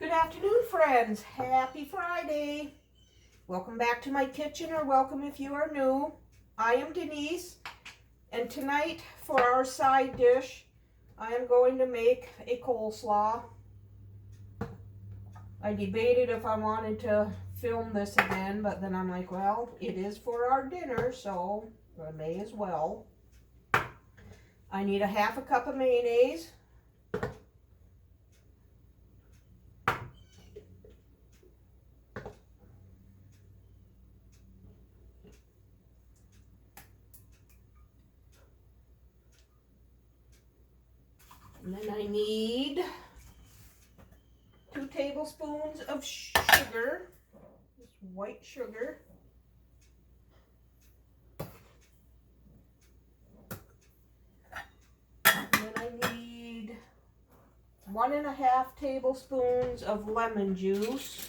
Good afternoon, friends. Happy Friday. Welcome back to my kitchen, or welcome if you are new. I am Denise, and tonight for our side dish, I am going to make a coleslaw. I debated if I wanted to film this again, but then I'm like, well, it is for our dinner, so I may as well. I need a half a cup of mayonnaise. And then I need 2 tablespoons of sugar, just white sugar. And then I need 1.5 tablespoons of lemon juice.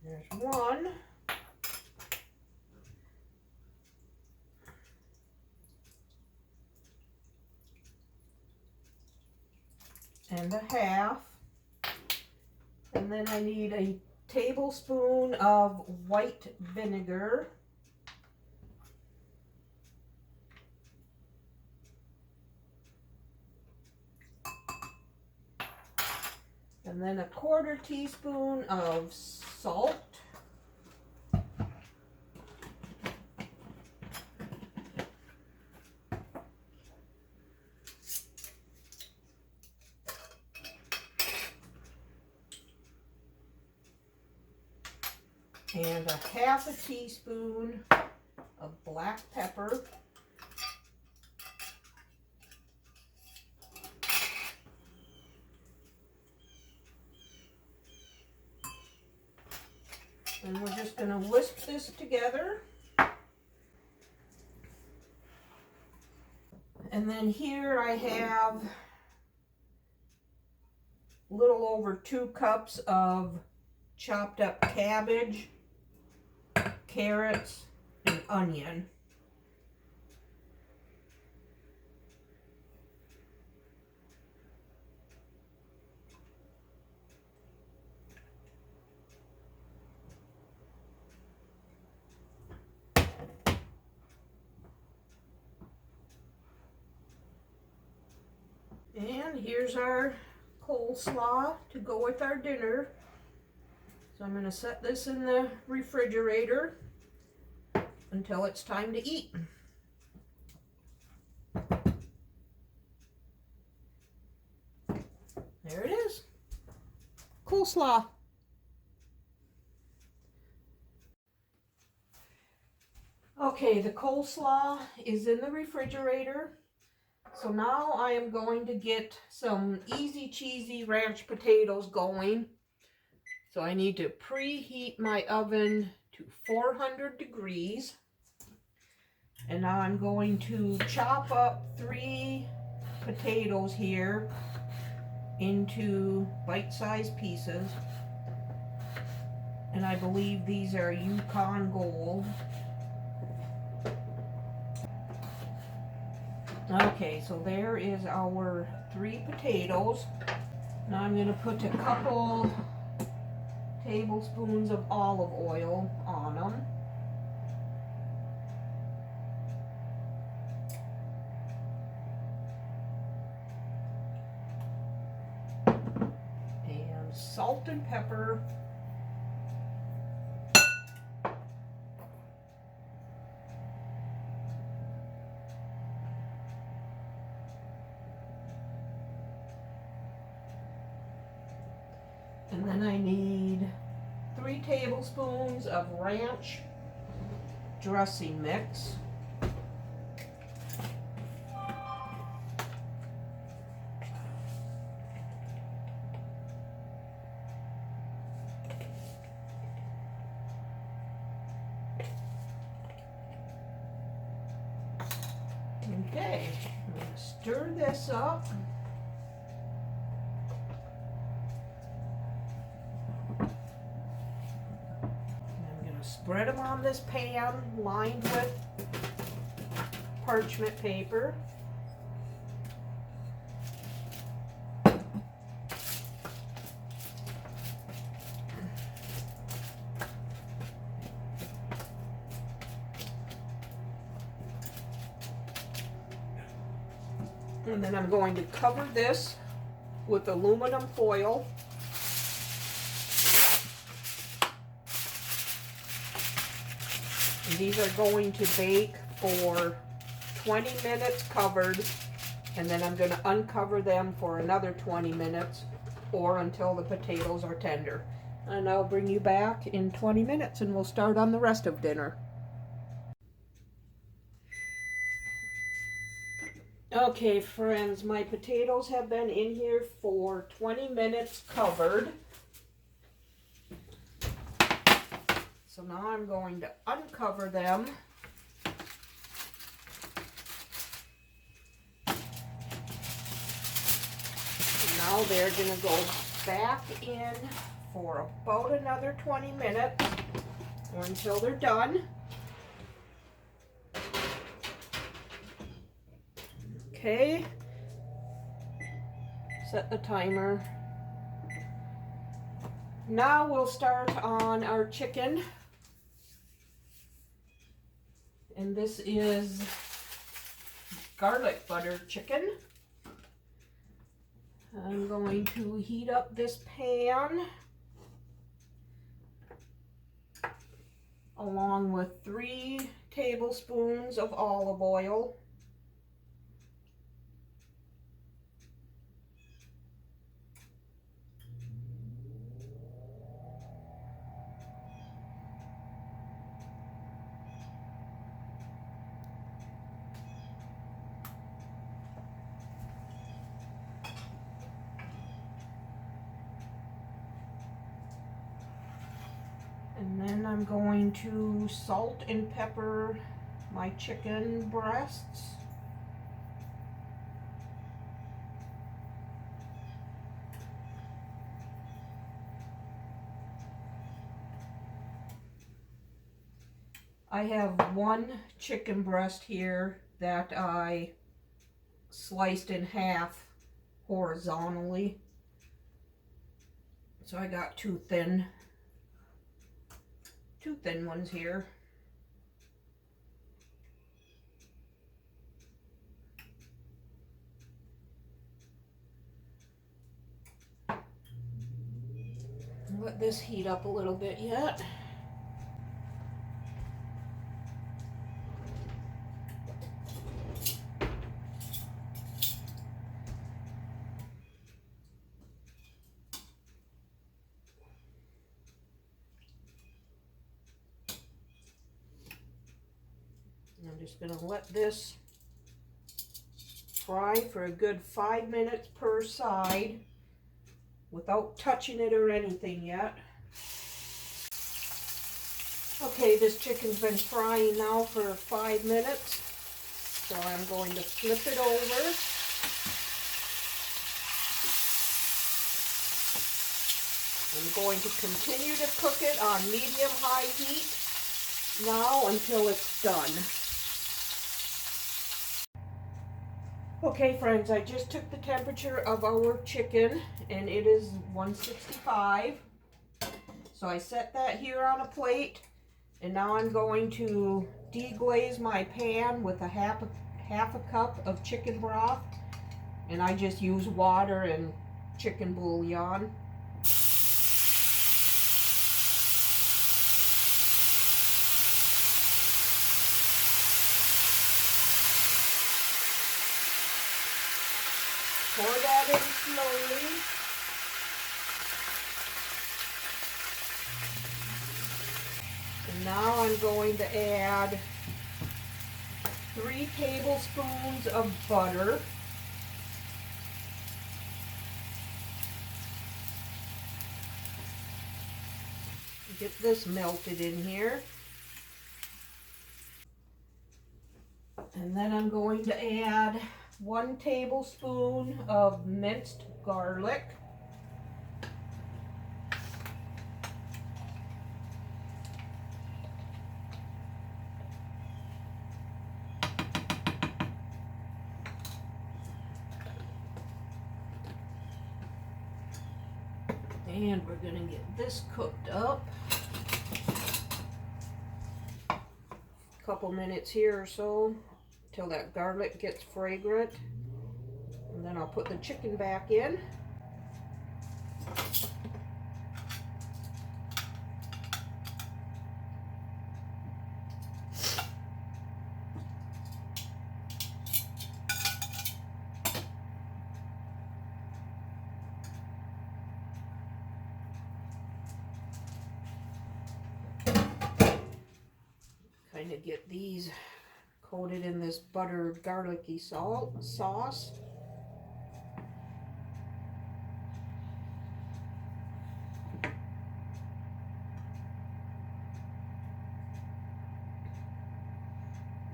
There's 1. And a half. And then I need a tablespoon of white vinegar. And then a 1/4 teaspoon of salt. And a 1/2 teaspoon of black pepper. And we're just going to whisk this together. And then here I have a little over 2 cups of chopped up cabbage, carrots, and onion. And here's our coleslaw to go with our dinner. So I'm going to set this in the refrigerator until it's time to eat. There it is. Coleslaw. Okay, the coleslaw is in the refrigerator. So now I am going to get some easy cheesy ranch potatoes going. So I need to preheat my oven to 400 degrees. And now I'm going to chop up 3 potatoes here into bite-sized pieces. And I believe these are Yukon Gold. Okay, so there is our 3 potatoes. Now I'm going to put a couple tablespoons of olive oil on them. And salt and pepper. And then I need 3 tablespoons of ranch dressing mix. Okay, I'm going to stir this up. spread them on this pan lined with parchment paper. And then I'm going to cover this with aluminum foil. And these are going to bake for 20 minutes covered, and then I'm going to uncover them for another 20 minutes or until the potatoes are tender. And I'll bring you back in 20 minutes and we'll start on the rest of dinner. Okay friends, my potatoes have been in here for 20 minutes covered. So now I'm going to uncover them. And now they're going to go back in for about another 20 minutes or until they're done. Okay, set the timer. Now we'll start on our chicken. And this is garlic butter chicken. I'm going to heat up this pan along with 3 tablespoons of olive oil. And then I'm going to salt and pepper my chicken breasts. I have 1 chicken breast here that I sliced in half horizontally. So I got two thin ones here. Let this heat up a little bit yet. I'm just going to let this fry for a good 5 minutes per side without touching it or anything yet. Okay, this chicken's been frying now for 5 minutes, so I'm going to flip it over. I'm going to continue to cook it on medium-high heat now until it's done. Okay friends, I just took the temperature of our chicken and it is 165. So I set that here on a plate, and now I'm going to deglaze my pan with a half a cup of chicken broth, and I just use water and chicken bouillon. Pour that in slowly. And now I'm going to add 3 tablespoons of butter. Get this melted in here. And then I'm going to add 1 tablespoon of minced garlic. And we're gonna get this cooked up. A couple minutes here or so till that garlic gets fragrant. And then I'll put the chicken back in. Kind of get these coated in this buttered garlicky sauce.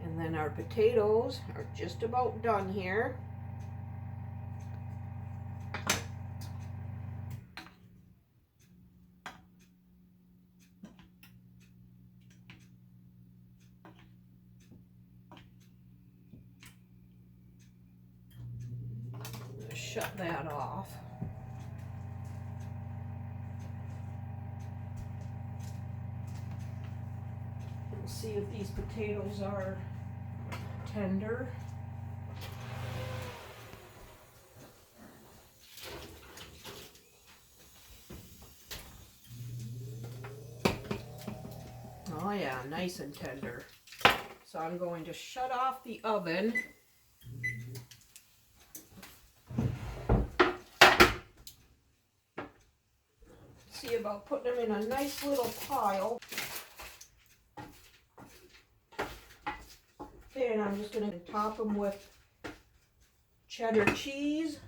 And then our potatoes are just about done here. Shut that off. We'll see if these potatoes are tender. Oh yeah, nice and tender. So I'm going to shut off the oven. See about putting them in a nice little pile. And I'm just going to top them with cheddar cheese.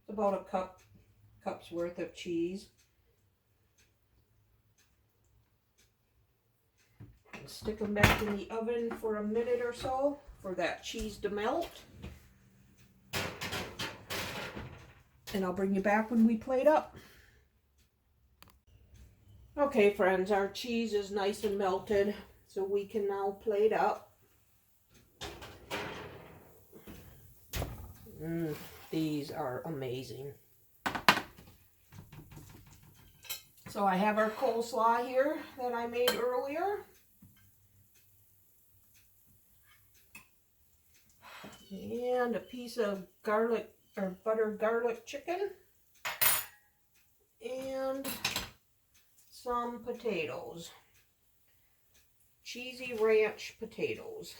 About a cup's worth of cheese. And stick them back in the oven for a minute or so for that cheese to melt. And I'll bring you back when we plate up. Okay friends, our cheese is nice and melted, so we can now plate up. These are amazing. So I have our coleslaw here that I made earlier. And a piece of garlic or buttered garlic chicken. And some potatoes. Cheesy ranch potatoes.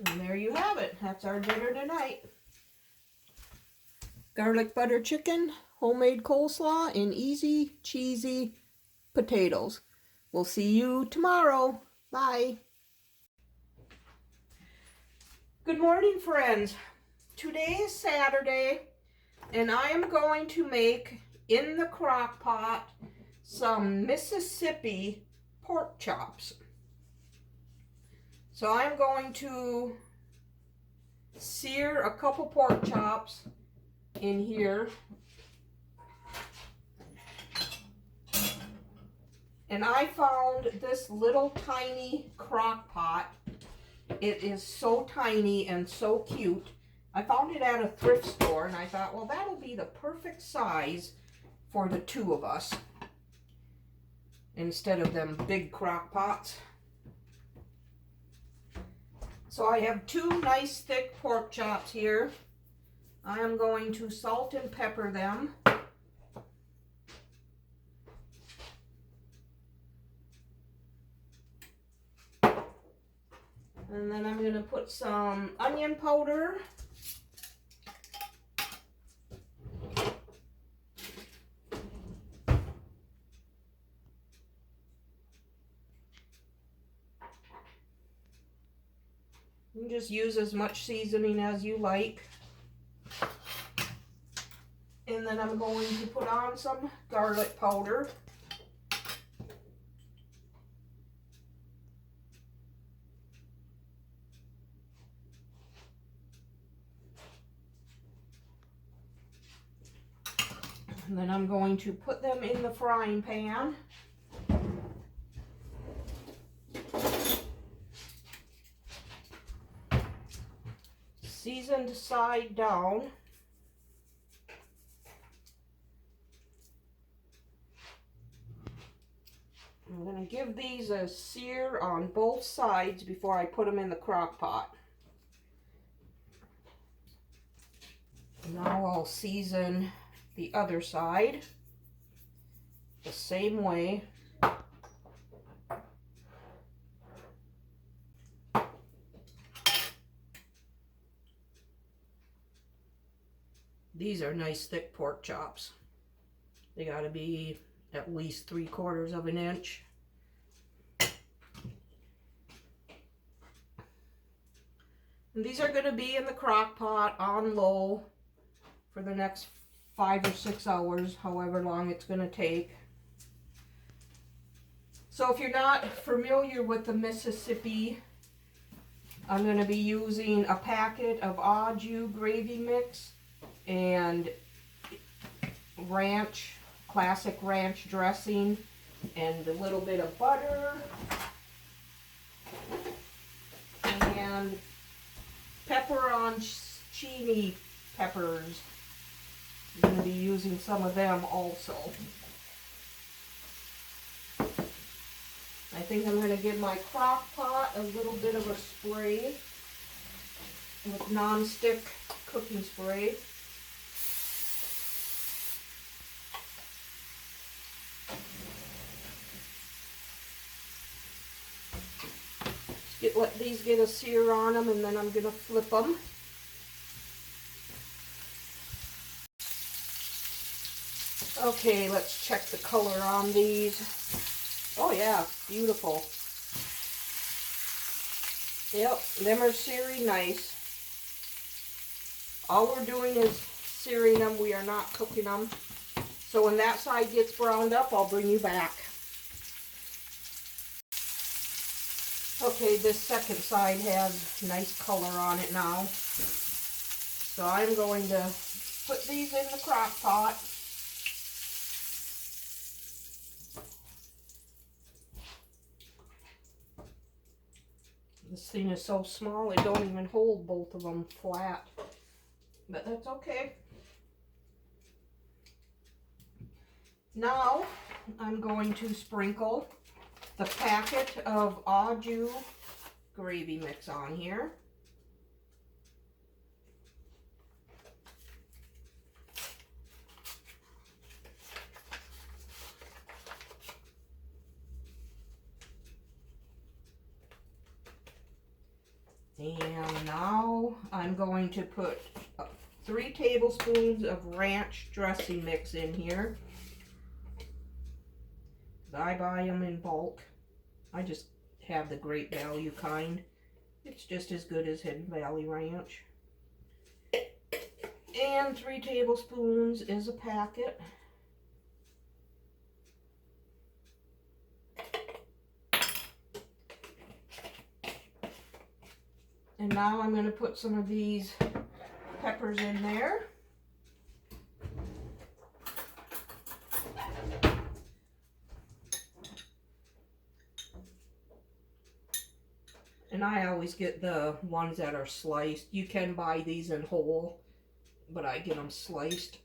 And there you have it. That's our dinner tonight. Garlic butter chicken, homemade coleslaw, and easy, cheesy potatoes. We'll see you tomorrow. Bye. Good morning, friends. Today is Saturday, and I am going to make, in the crock pot, some Mississippi pork chops. So I'm going to sear a couple pork chops in here. And I found this little tiny crock pot. It is so tiny and so cute. I found it at a thrift store, and I thought, well, that'll be the perfect size for the two of us instead of them big crock pots. So I have two nice thick pork chops here. I am going to salt and pepper them. And then I'm going to put some onion powder. You just use as much seasoning as you like. And then I'm going to put on some garlic powder. And then I'm going to put them in the frying pan. Seasoned side down. I'm going to give these a sear on both sides before I put them in the crock pot. Now I'll season the other side the same way. These are nice thick pork chops. They got to be at least 3/4 of an inch. And these are going to be in the crock pot on low for the next 5 or 6 hours, however long it's going to take. So if you're not familiar with the Mississippi, I'm going to be using a packet of au jus gravy mix and ranch, classic ranch dressing, and a little bit of butter and pepperoncini peppers. I'm going to be using some of them also. I think I'm going to give my crock pot a little bit of a spray with non-stick cooking spray. Let these get a sear on them, and then I'm going to flip them. Okay, let's check the color on these. Oh yeah, beautiful. Yep, them are searing nice. All we're doing is searing them. We are not cooking them. So when that side gets browned up, I'll bring you back. Okay, this second side has nice color on it now. So I'm going to put these in the crock pot. This thing is so small, it don't even hold both of them flat. But that's okay. Now, I'm going to sprinkle the packet of au jus gravy mix on here. And now I'm going to put 3 tablespoons of ranch dressing mix in here. I buy them in bulk. I just have the Great Value kind. It's just as good as Hidden Valley Ranch. And 3 tablespoons is a packet. And now I'm going to put some of these peppers in there. And I always get the ones that are sliced. You can buy these in whole, but I get them sliced.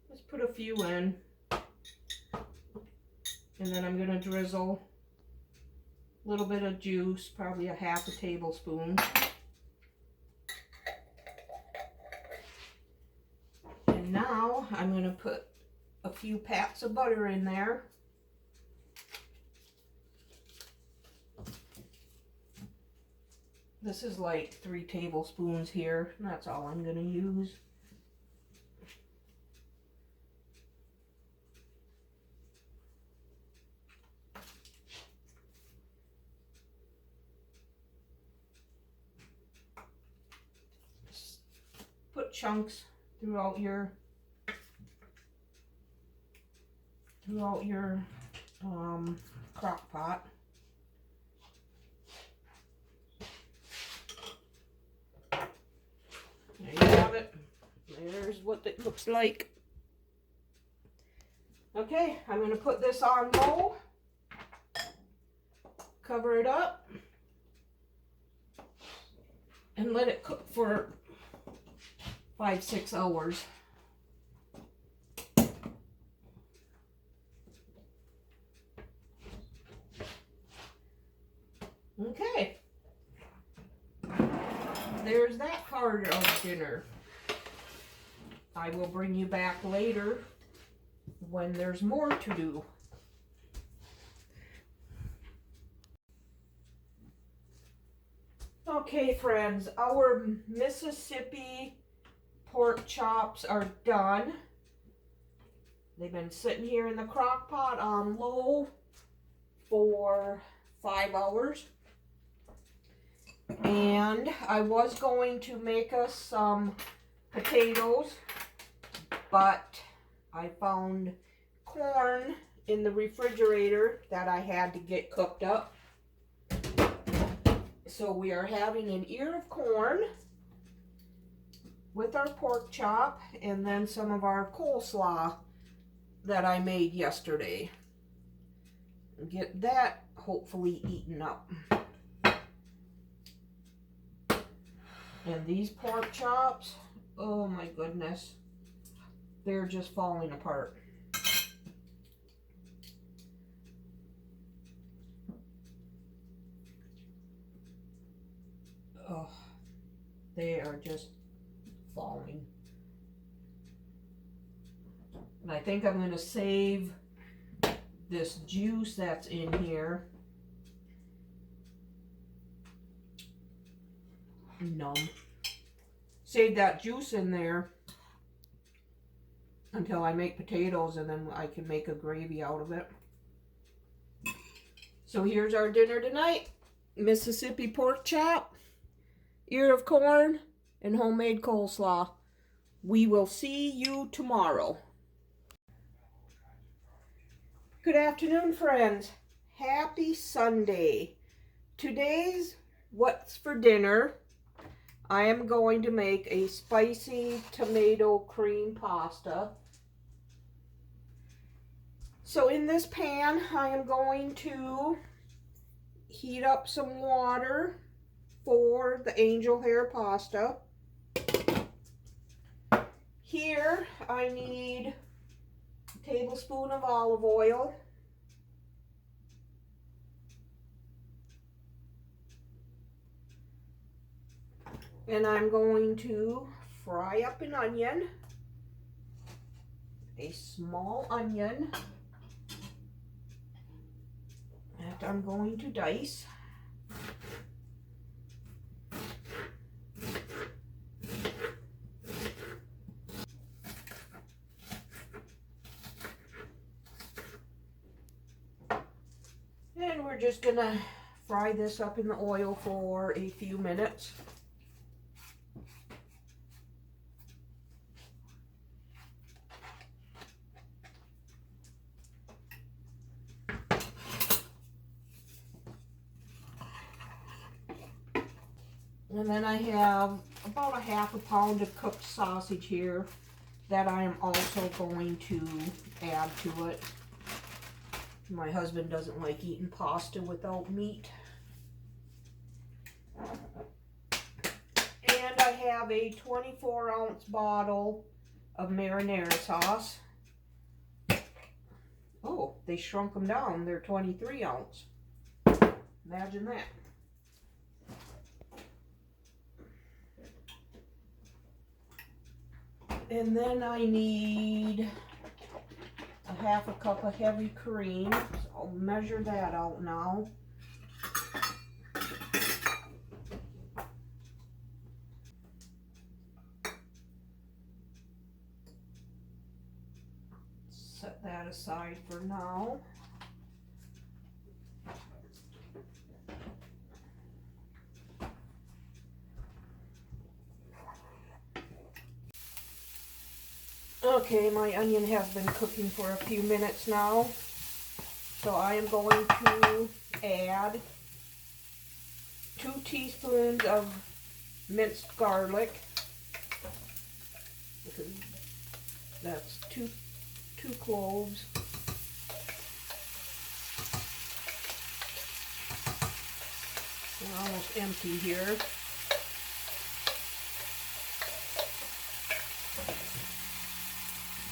Let's put a few in. And then I'm going to drizzle a little bit of juice, probably a half a tablespoon. And now I'm going to put a few pats of butter in there. This is like 3 tablespoons here, and that's all I'm going to use. Put chunks throughout your crock pot. There you have it. There There's what it looks like. Okay, I'm going to put this on low. Cover it up. And let it cook for 5-6 hours. Okay. There's that part of dinner. I will bring you back later when there's more to do. Okay, friends, our Mississippi pork chops are done. They've been sitting here in the crock pot on low for 5 hours. And I was going to make us some potatoes, but I found corn in the refrigerator that I had to get cooked up. So we are having an ear of corn with our pork chop and then some of our coleslaw that I made yesterday. Get that hopefully eaten up. And these pork chops, oh my goodness, they're just falling apart. Oh, they are just falling. And I think I'm going to save this juice that's in here. Numb. Save that juice in there until I make potatoes, and then I can make a gravy out of it. So here's our dinner tonight. Mississippi pork chop, ear of corn, and homemade coleslaw. We will see you tomorrow. Good afternoon, friends. Happy Sunday. Today's what's for dinner. I am going to make a spicy tomato cream pasta. So in this pan, I am going to heat up some water for the angel hair pasta. Here, I need a tablespoon of olive oil. And I'm going to fry up an onion, a small onion that I'm going to dice. And we're just gonna fry this up in the oil for a few minutes. And then I have about a ½ pound of cooked sausage here that I am also going to add to it. My husband doesn't like eating pasta without meat. And I have a 24-ounce bottle of marinara sauce. Oh, they shrunk them down. They're 23 ounce. Imagine that. And then I need a ½ cup of heavy cream. So I'll measure that out now. Set that aside for now. Okay, my onion has been cooking for a few minutes now. So I am going to add 2 teaspoons of minced garlic. because that's two cloves. We're almost empty here.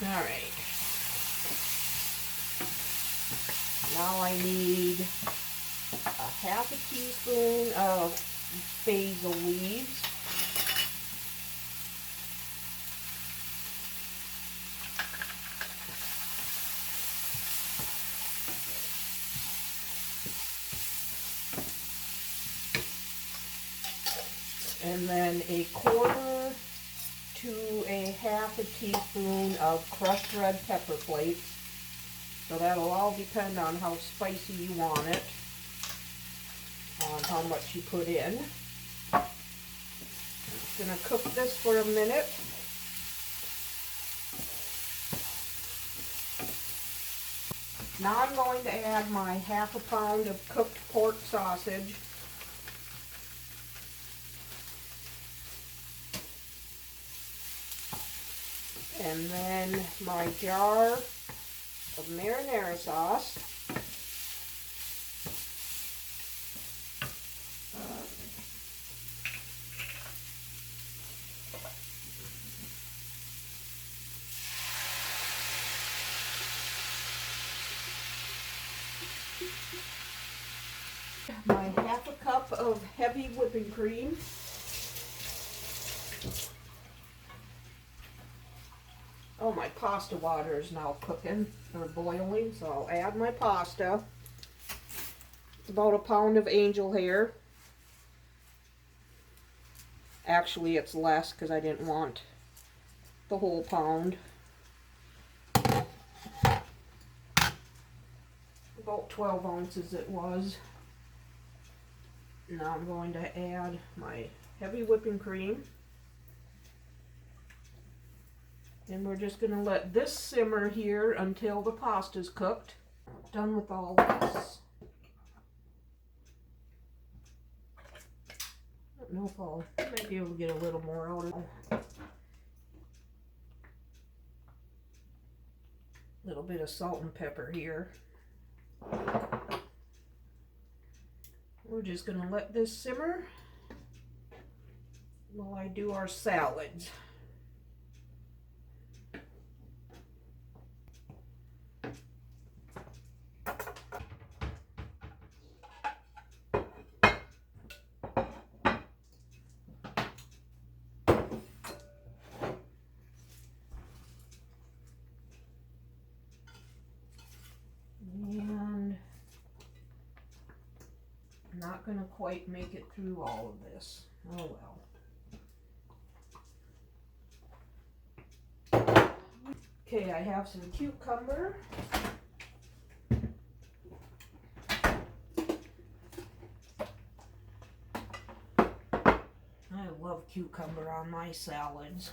All right. Now I need a half a teaspoon of basil leaves. And then a quarter to a half a teaspoon of crushed red pepper flakes. So that'll all depend on how spicy you want it, on how much you put in. I'm just going to cook this for a minute. Now I'm going to add my half a pound of cooked pork sausage. And then my jar of marinara sauce. My half a cup of heavy whipping cream. Oh, my pasta water is now cooking or boiling, so I'll add my pasta. It's about a pound of angel hair. Actually, it's less because I didn't want the whole pound. About 12 ounces it was. Now I'm going to add my heavy whipping cream. And we're just going to let this simmer here until the pasta's cooked. Done with all this. I don't know if I'll might be able to get a little more out of it. A little bit of salt and pepper here. We're just going to let this simmer while I do our salads. And I'm not going to quite make it through all of this. Oh well. Okay, I have some cucumber. I love cucumber on my salads.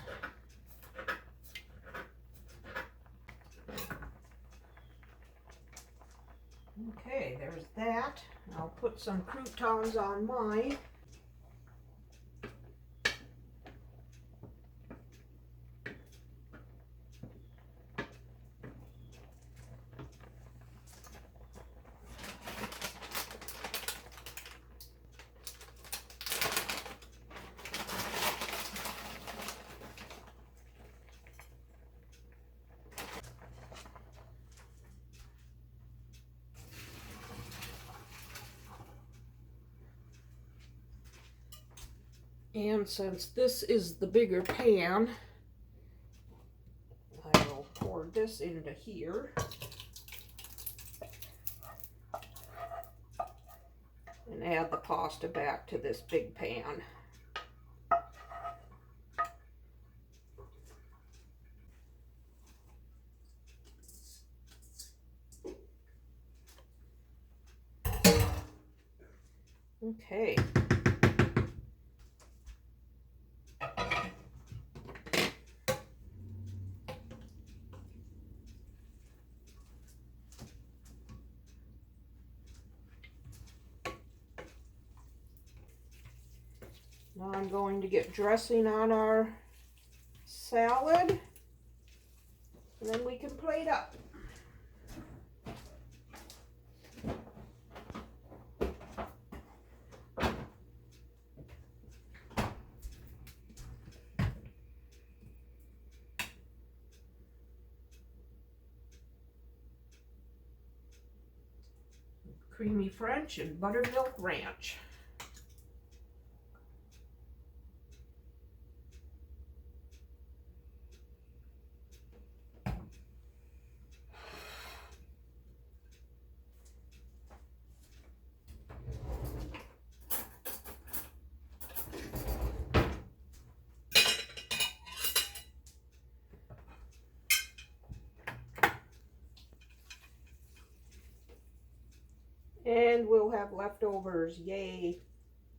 Okay, there's that. I'll put some croutons on mine. And since this is the bigger pan, I will pour this into here. And add the pasta back to this big pan. Okay. Now I'm going to get dressing on our salad. And then we can plate up. Creamy French and buttermilk ranch. And we'll have leftovers. Yay.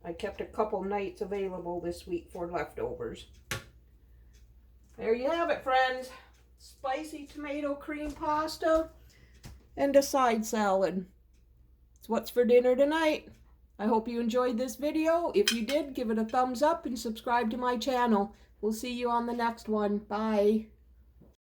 I kept a couple nights available this week for leftovers. There you have it, friends. Spicy tomato cream pasta and a side salad. It's what's for dinner tonight. I hope you enjoyed this video. If you did, give it a thumbs up and subscribe to my channel. We'll see you on the next one. Bye.